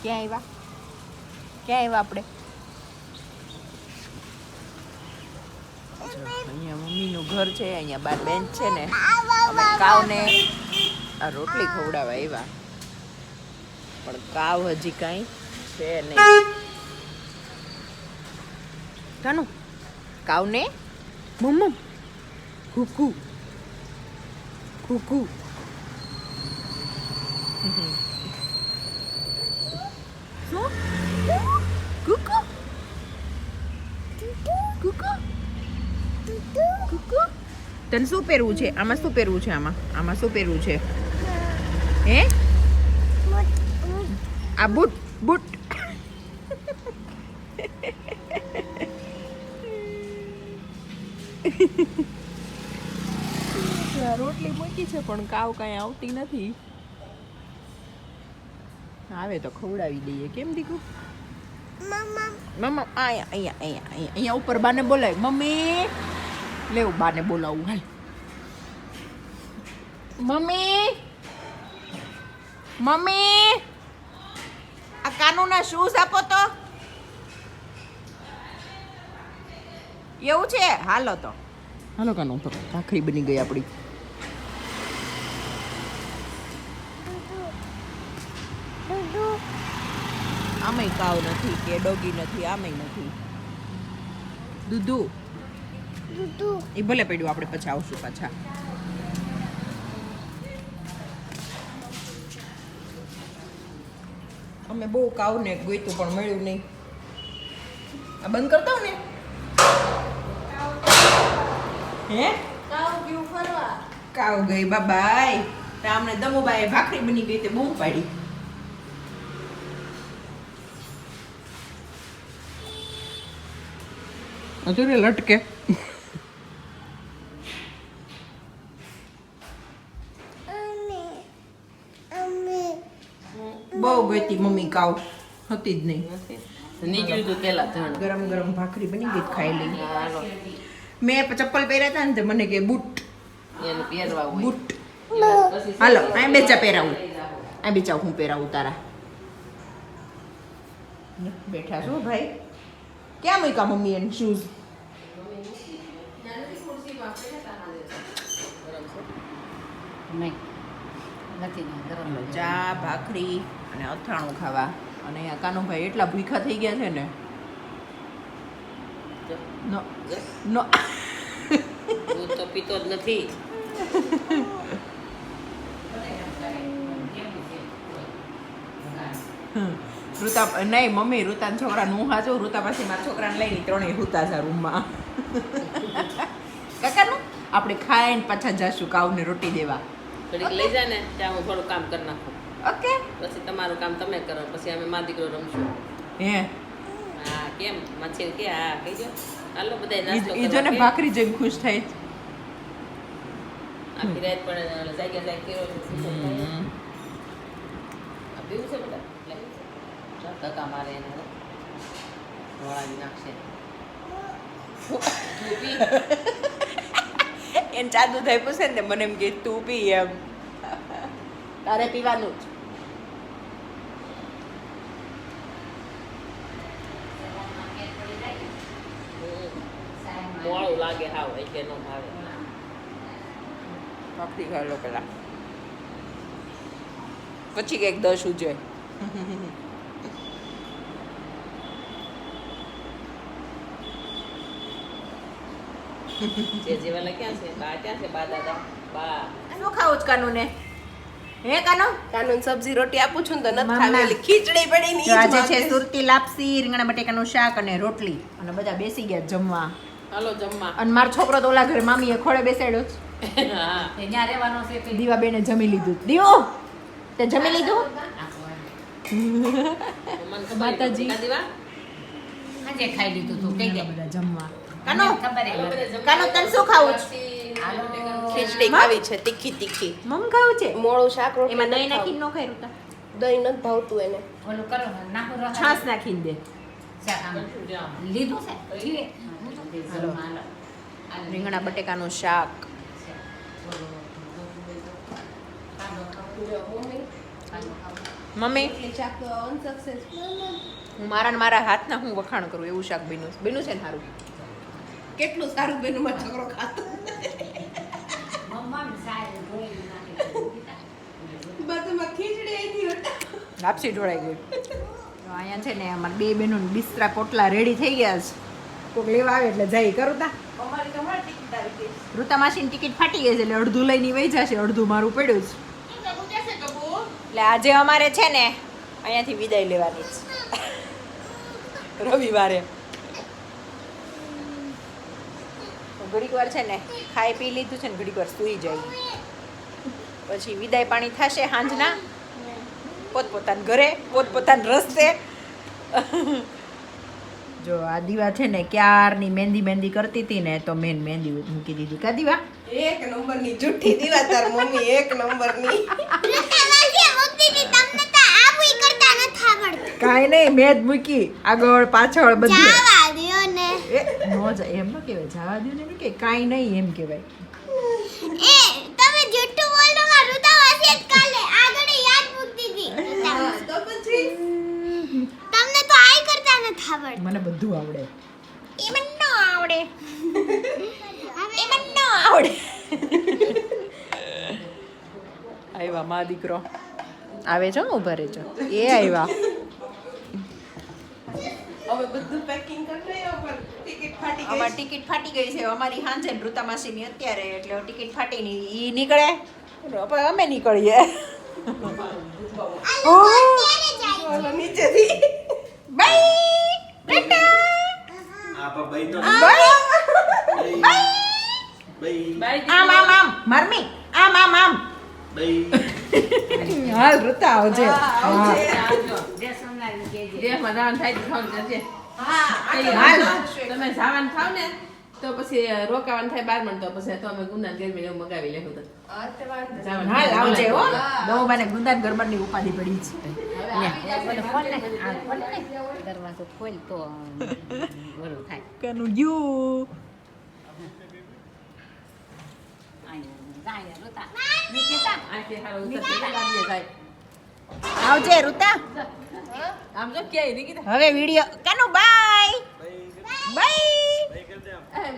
ક્યાં આવ્યા આપણે? અહીંયા મમ્મીનું ઘર છે, અહીંયા બાર બેન્ચ છે ને, અમે કાવને આ રોટલી ખવડાવવા આવ્યા, પણ કાવ હજી કાંઈ છે નહીં. કાનું કાવને મમ્મ કુકુ કુકુ શું કુકુ કુકુ કુકુ તને શું પહેરવું છે? આમાં શું પહેરવું છે? આમાં શું પહેરવું છે? હે આ બૂટ બૂટ રોટલી મૂકી છે પણ કાવ કાંઈ આવતી નથી. આવે તો ખવડાવી દઈએ. કેમ દીકું? મમ્મા અહીંયા ઉપર બાને બોલાય. મમ્મી લેવું બાને બોલાવું. હાલ મમ્મી મમ્મી આ કાનુના શૂઝ આપો તો. એવું છે? હાલો તો હાલો કાનુ. તો ભાખરી બની ગઈ આપણી. આમેય કાવ નથી કે ડોગી નથી, આમેય નથી. દૂધુ એ ભલે પડ્યું, આપણે પછી આવશું પાછા. અમે બહુ કાવને ગોઈતું પણ મળ્યું નહીં. આ બંધ કરતા હો ને. હે કાવ ગઈ બાબાઈ. અમને દમુબાઈ ભાખરી બની ગઈ તે બૂમ પાડી. હજુ લટકે. બહુ ગઈ મમ્મી કાવ હતી જ નહીં. નીકળ્યું તો પેલા ગરમ ગરમ ભાખરી બની ગઈ, ખાઈ લઈ. મેં ચપ્પલ પહેર્યા હતા ને તો મને કે બૂટ બૂટ હાલો આ બેચા પહેરાવું. આ બેચા હું પહેરાવું તારા. બેઠા છો ભાઈ? ક્યાં મૂક્યા મમ્મી એને શૂઝ? ચા ભાખરી અને અથાણું ખાવા. અને અહીંયા કાનુભાઈ એટલા ભૂખા થઈ ગયા છે ને. નો નો દૂધ તો પીતો જ નથી. ઋતા નહીં મમ્મી, ઋતાના છોકરાને હું હાચું. ઋતા પાસે મારા છોકરાને લઈને ત્રણેય હુતા છે રૂમમાં. કાકાનું આપણે ખાઈને પાછા જશું કાવને રોટી દેવા. ઘડીક લઈ જા ને, ત્યાં હું થોડું કામ કરી નાખું. ઓકે. પછી તમારું કામ તમે કરો, પછી અમે મા દીકરો રમશું. હે હા કેમ માછી કે હા કહીજો. હાલો બધા નાસ્તો ઈ જો ને ભાખરી જોઈને ખુશ થાય. આખી રાત પણ જાગ્યા કર્યો છે. આ પીવું છે બધા ધક્કા મારે એને વળાવી નાખશે. એને ચાદુ થઈ પૂછે ને મને એમ કે તું પી એમ. તારે પીવાનું જ. મોળું લાગે હાવ એટલે નો ભાવે. ભાખરી ખાઈ લો પેલા, પછી કંઈક 10 ઉજે. જે જીવાલા ક્યાં છે? બા ક્યાં છે? બા દાદા બા શું ખાવું જ કાનુ ને? હે કાનુ? કાનૂન સબ્જી રોટી આપું છું ને તો નથી ખાવી. ખીચડી પડી ની આજે છે સુરતી લાપસી, રીંગણા બટેકાનું શાક અને રોટલી. અને બધા બેસી ગયા જમવા. હાલો જમવા. અને મારો છોકરો તો ઓલા ઘરે મામીએ ખોળે બેસાડ્યો છે. હા ત્યાં રહેવાનો છે. દીવા બેને જમી લીધું. દીવો તે જમી લીધું? માતાજી દીવા આજે ખાઈ લીધું તું કઈ ગયા બધા જમવા. કાનો ખબર કાનો તને શું ખાવું છે? ખીચડી ખાવી છે તીખી તીખી. મમ ખાવું છે? મોળું શાક રોટલી એમાં દહીં નાખીને નો ખાઈ રૂતા? દહીં નથી ભાવતું એને. ઓલું કરો નાખો છાશ નાખીને દે. લીધું છે હાલો. રીંગણા બટેકાનું શાક. મમ્મી એટલી શાક તો અનસક્સેસફુલ. હું મારા હાથના હું વખાણ કરું એવું શાક બન્યું છે ને સારું. કેટલું સારું બેનું મારો છોકરો ખાતો. મમ્માને સારી ગોળી નાખી. બાજુમાં ખીચડી આવી હતી. લાપસી ઢોળાઈ ગઈ. તો અહીંયા છે ને અમારા બે બહેનો બિસ્તરા પોટલા રેડી થઈ ગયા છે. કોક લેવા આવે એટલે જઈ કરું તા. અમારી તો હમણાં ટિકિટ આવી ગઈ. ઋતા માસીની ટિકિટ ફાટી ગઈ છે એટલે અડધું લઈને વહી જશે, અડધું મારું પડ્યું છે. એટલે આજે અમારે છે ને અહીંયાથી વિદાય લેવાની છે રવિવારે. ઘડીક વાર છે ને ખાઈ પી લીધું છે ને ઘડીક વાર સૂઈ જાય, પછી વિદાય પાણી થશે સાંજના પોતપોતાના ઘરે પોતપોતાના રસ્તે. જો આ દીવા છે ને ક્યારની મહેંદી કરતી હતી ને તો મેં મહેંદી મૂકી દીધી. કા દીવા એક નંબરની જુઠ્ઠી દીવા તાર મમ્મી, એક નંબરની. કાંઈ નહીં, મેં જ મૂકી આગળ પાછળ બધી. ને એ નો જાય એમ ન કહેવાય, જવા દો ને નહીં કે કાંઈ નહીં એમ કહેવાય. એ તમે જુઠ્ઠું બોલો માં ઋતા વાસી જ કાલે આગળ યાદ મૂકતી હતી. તો પછી તમને તો આઈ કરતા ન આવડતું. મને બધું આવડે. એ મને ન આવડે. એ મને ન આવડે. આવ્યા મા દીકરો આવે છે, ઉભા રહેજો. એ આવ્યા. હવે બધું પેકિંગ કરી લઈએ પણ ટિકિટ ફાટી ગઈ. અમારી ટિકિટ ફાટી ગઈ છે અમારી હાંજે ને ઋતા માસીની અત્યારે, એટલે ટિકિટ ફાટી ની ઈ નીકળે પછી અમે નીકળીએ. ત્યારે જાય. ઓલો નીચેથી બાય આમ આમ આમ મરમી આમ આમ આમ હાલ ઋતા આવજે. જે સોનારી કેજે. દેહમાં જવાનું થાય તો ખાવાનું કરજે. હા હાલ. તમે જવાનું થાવ ને તો પછી રોકાવાનું થાય 12 મિનિટ, તો પછી તો અમે ગુંદા ગરમી એવું મગાવી લેવું તો જવાનું. હાલ આવજે હો. દોબાને ગુંદાન ગરબડની ઉપાધિ પડી છે. બોલે ખોલ ને. આ ખોલ ને. દરવાજો ખોલ તો ઓલું થાય. કનું ગયું. અહીંયા જાય ઋતા. નિકિતા. આંખે હારો ઉતરતી લાગીએ જાય. આવજે ઋતા. આમ જો ક્યાંય નહીં કીધા. હવે વિડિયો કનું બાય બાય.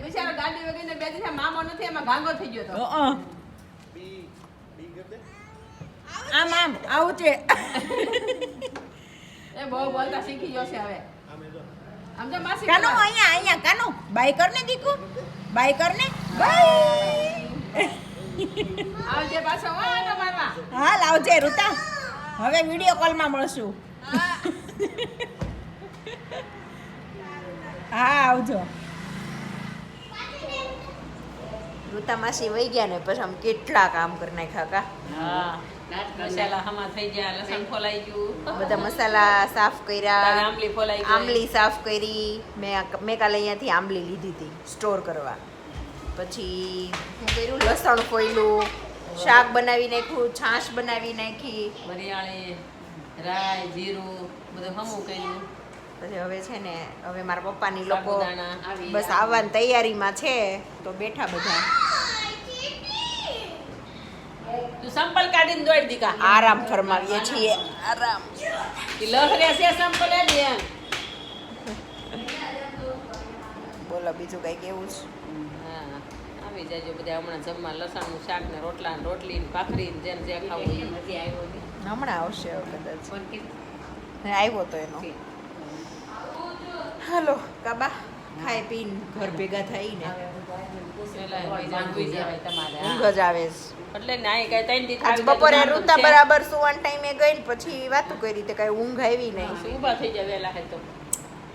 બિચારો ગાડી વગેરે બે દિવસ મામો નથી, એમાં ગાંગો થઈ ગયો તો. આમ આમ આવજે. એ બહુ બોલતા શીખી જશે હવે. આમ જો માસી કાનો અહીંયા અહીંયા કાનો બાય કરને દીકુ, બાય કરને બાય. આવજે પાછો હો આટો મારવા. હાલ આવજે ઋતા. હવે વિડિયો કોલમાં મળશું. હા આવજો. ઋતા માસી વહી ગયા ને પછી આમ કેટલા કામ કરી નાખ્યા કા. હા મસાલા હમા થઈ ગયા, લસણ ફોલાઈ ગયું, બધા મસાલા સાફ કર્યા, આંબલી ફોલાઈ ગઈ. આંબલી સાફ કરી. મેં કાલે અહીંયાથી આંબલી લીધી હતી સ્ટોર કરવા. પછી શું કર્યું, લસણ ફોયલું, શાક બનાવી નાખ્યું, છાશ બનાવી નાખી. વરિયાળી, રાઈ, જીરું બધું હમું કર્યું. પછી હવે છે ને હવે મારા પપ્પાની લોકો સાબુદાણા આવી બસ આવવાની તૈયારીમાં છે, તો બેઠા બધા તું સંપલ કાઢીને દોડ દીકા. આરામ ફરમાવીએ છીએ. આરામ. ઈ લહરે છે સંપલ એ બેન. બોલો બીજું કઈ કેવું છે? હા આવી જાજો બધા હમણાં જમવા. લસણનું શાક ને રોટલા ને રોટલી ને ભાખરી ને જેમ જે ખાવું ઈ. હજી આવ્યો નહીં. હમણાં આવશે હવે કદાચ. ફોન કીધું. આવ્યો તો એનો. હાલો કાબા ખાઈ પીને ઘર ભેગા થઈને પેલા બીજા હુઈ જવાય તમારે. ઊંઘ જ આવે છે. એટલે ને આય કઈ ત્રણ દી આજ બપોરે ઋતા બરાબર સુવાન ટાઈમે ગઈ ને પછી વાતું કરી તે કઈ ઊંઘ આવી નહીં. ઊભા થઈ જાય વેલા હે તો.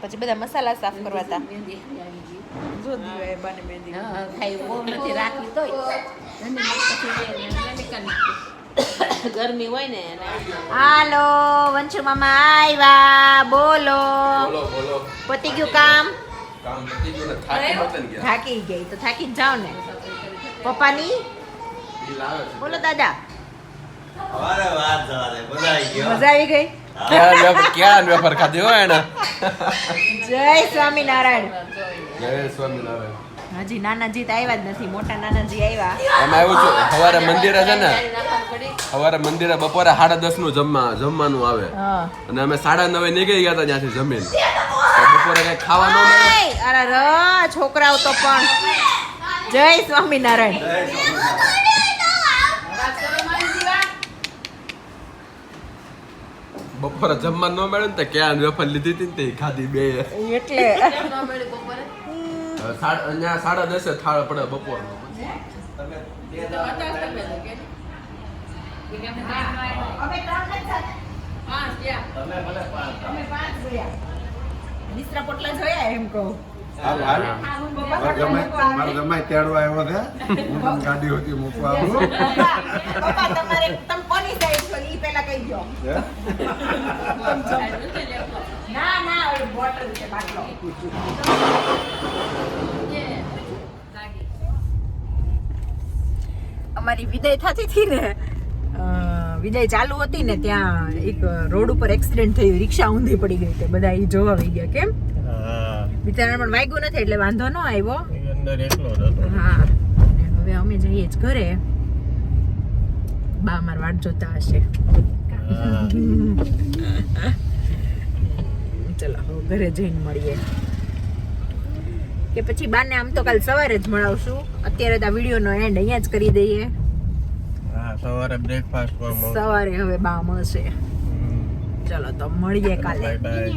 પછી બધા મસાલા સાફ કરવા હતા. મહેંદી આવી ગઈ. જો દીવાએ બને મહેંદી. હા ખાઈ બહુ નથી રાખી તોય. અને પછી મેં કરી ગરમી હોય ને એને હાલો વંશુ મામા આવ્યા. બોલો બોલો પતી ગયું કામ? કામ પતી ગયું ને થાકી નહોતા ને ગયા. થાકી ગઈ તો થાકી જ જાઓ ને. પપ્પાની બિલ આવે છે. બોલો દાદા. અરે વાત જવા દે, બધા આવી ગયો. મજા આવી ગઈ? ક્યાં વેફર ખાધી હોય એને. જય સ્વામિનારાયણ. જય સ્વામિનારાયણ. હજી નાનાજી તો આવ્યા જ નથી, મોટા નાનાજી આવ્યા. એમાં એવું છે સવારે મંદિરે છે ને નાખવાનું પડી. સવારે મંદિરે બપોરે 10:30 નું જમવાનું આવે હા. અને અમે 9:30 નીકળી ગયા હતા ત્યાંથી જમીન તો બપોરે કઈ ખાવા ન મળે. અરે ર છોકરાઓ તો પણ જય સ્વામિનારાયણ. વાત કરો મારી જીવા. બપોરે જમવા ન મળે ને તો ક્યાં વેફર લીધી હતી ને તે ખાધી બે એટલે કેમ ન મળ્યું બપોરે? અહીંયા 10:30 થાળ પડે બપોરનો. તો હતા તમે તો કે કે કેમ ના અમે 3 જ પાંચ ગયા. તમે ભલે પાંચ. અમે 5 ગયા. મિશ્રા પોટલા જોયા એમ કહું. મારા જમાઈ તેડવા આવ્યો છે હું તમને ગાડી હોતી મૂકવા આવું પપ્પા તમારે તમે કોની સાઈડ છો ઈ પહેલા કહી દો. ના ના ઓલી બોટલ છે બાટલો. અમારી વિદાય થતી હતી ને વિદાય ચાલુ હતી ને ત્યાં એક રોડ ઉપર એક્સિડન્ટ થયું, રિક્ષા ઊંધી પડી ગઈ તે બધા ઈ જોવા આવી ગયા. કેમ બિચારાને પણ વાગ્યું નથી એટલે વાંધો ન આવ્યો. અંદર એકલો જ હતો. હા અને હવે અમે જઈએ જ ઘરે. બા અમાર વાટ જોતા હશે. ચલો હવે ઘરે જઈને મળીએ કે પછી બાને આમ તો કાલ સવારે જ મળાવશું. અત્યારે તો આ વિડીયોનો એન્ડ અહીંયા જ કરી દઈએ. હા સવારે બ્રેકફાસ્ટ પણ મળે. સવારે હવે બા મળશે. ચલો તો મળીએ કાલે. Bye bye.